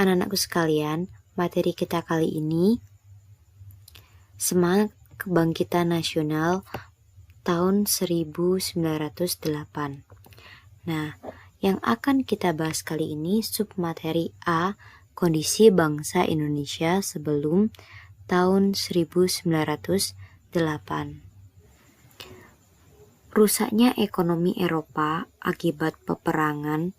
Anak-anakku sekalian, materi kita kali ini Semangat Kebangkitan Nasional tahun 1908. Nah, yang akan kita bahas kali ini submateri A, kondisi bangsa Indonesia sebelum tahun 1908. Rusaknya ekonomi Eropa akibat peperangan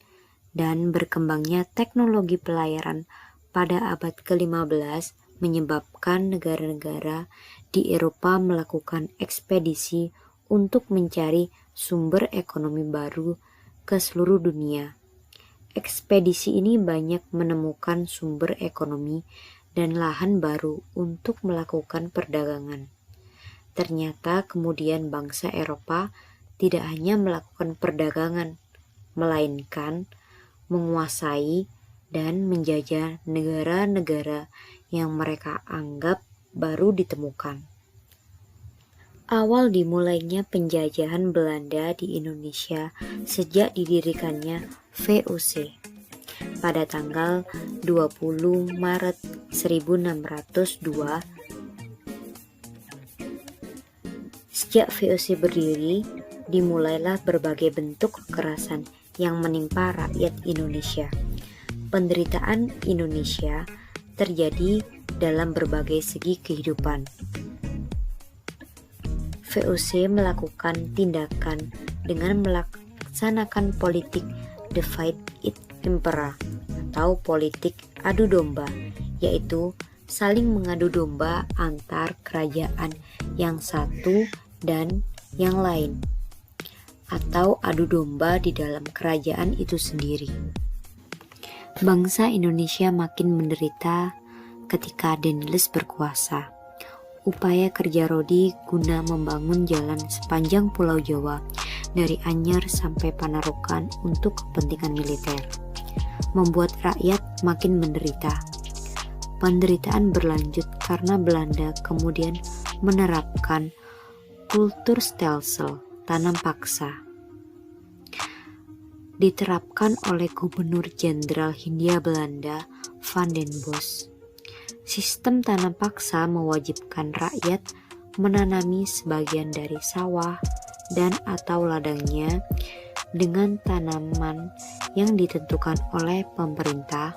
dan berkembangnya teknologi pelayaran pada abad ke-15 menyebabkan negara-negara di Eropa melakukan ekspedisi untuk mencari sumber ekonomi baru ke seluruh dunia. Ekspedisi ini banyak menemukan sumber ekonomi dan lahan baru untuk melakukan perdagangan. Ternyata kemudian bangsa Eropa tidak hanya melakukan perdagangan, melainkan menguasai dan menjajah negara-negara yang mereka anggap baru ditemukan. Awal dimulainya penjajahan Belanda di Indonesia sejak didirikannya VOC pada tanggal 20 Maret 1602. Sejak VOC berdiri, dimulailah berbagai bentuk kekerasan yang menimpa rakyat Indonesia. Penderitaan Indonesia terjadi dalam berbagai segi kehidupan. VOC melakukan tindakan dengan melaksanakan politik divide it impera atau politik adu domba, yaitu saling mengadu domba antar kerajaan yang satu dan yang lain, atau adu domba di dalam kerajaan itu sendiri. Bangsa Indonesia makin menderita ketika Danielis berkuasa. Upaya kerja Rodi guna membangun jalan sepanjang Pulau Jawa dari Anyar sampai Panarukan untuk kepentingan militer membuat rakyat makin menderita. Penderitaan berlanjut karena Belanda kemudian menerapkan kultur stelsel tanam paksa diterapkan oleh Gubernur Jenderal Hindia Belanda Van den Bosch. Sistem tanam paksa mewajibkan rakyat menanami sebagian dari sawah dan atau ladangnya dengan tanaman yang ditentukan oleh pemerintah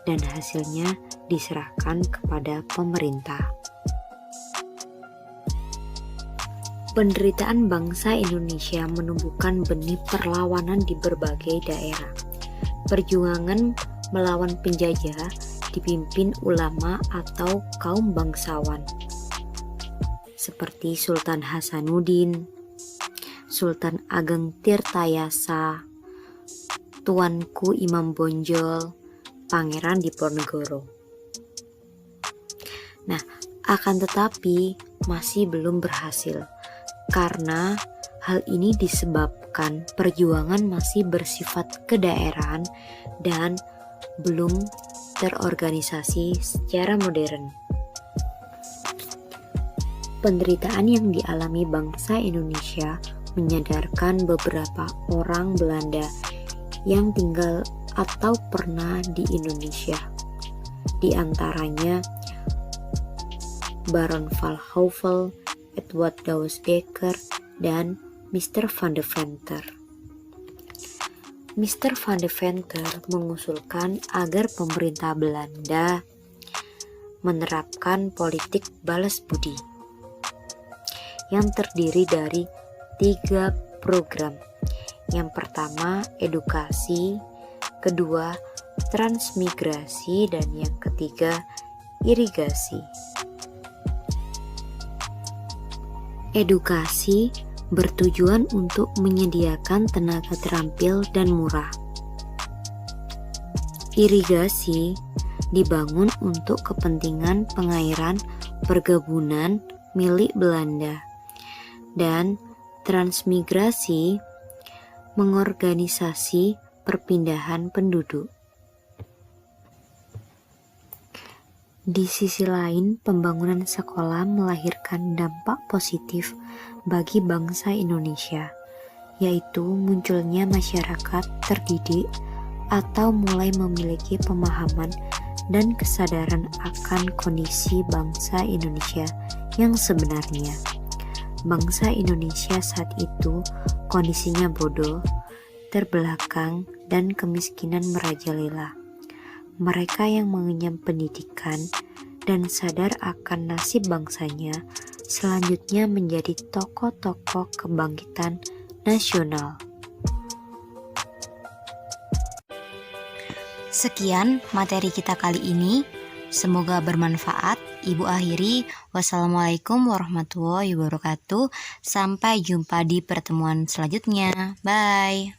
dan hasilnya diserahkan kepada pemerintah. Penderitaan bangsa Indonesia menumbuhkan benih perlawanan di berbagai daerah. Perjuangan melawan penjajah dipimpin ulama atau kaum bangsawan seperti Sultan Hasanuddin, Sultan Ageng Tirtayasa, Tuanku Imam Bonjol, Pangeran Diponegoro. Nah, akan tetapi masih belum berhasil karena hal ini disebabkan perjuangan masih bersifat kedaerahan dan belum terorganisasi secara modern. Penderitaan yang dialami bangsa Indonesia menyadarkan beberapa orang Belanda yang tinggal atau pernah di Indonesia, di antaranya Baron van Houvel, Edward Douwes Dekker, dan Mr. van Deventer. Mr. van Deventer mengusulkan agar pemerintah Belanda menerapkan politik balas budi yang terdiri dari 3 program. Yang pertama, edukasi, kedua, transmigrasi, dan yang ketiga, irigasi. Edukasi bertujuan untuk menyediakan tenaga terampil dan murah. Irigasi dibangun untuk kepentingan pengairan perkebunan milik Belanda, dan transmigrasi mengorganisasi perpindahan penduduk. Di sisi lain, pembangunan sekolah melahirkan dampak positif bagi bangsa Indonesia, yaitu munculnya masyarakat terdidik atau mulai memiliki pemahaman dan kesadaran akan kondisi bangsa Indonesia yang sebenarnya. Bangsa Indonesia saat itu kondisinya bodoh, terbelakang, dan kemiskinan merajalela. Mereka yang mengenyam pendidikan dan sadar akan nasib bangsanya selanjutnya menjadi tokoh-tokoh kebangkitan nasional. Sekian materi kita kali ini. Semoga bermanfaat. Ibu akhiri, wassalamualaikum warahmatullahi wabarakatuh. Sampai jumpa di pertemuan selanjutnya. Bye.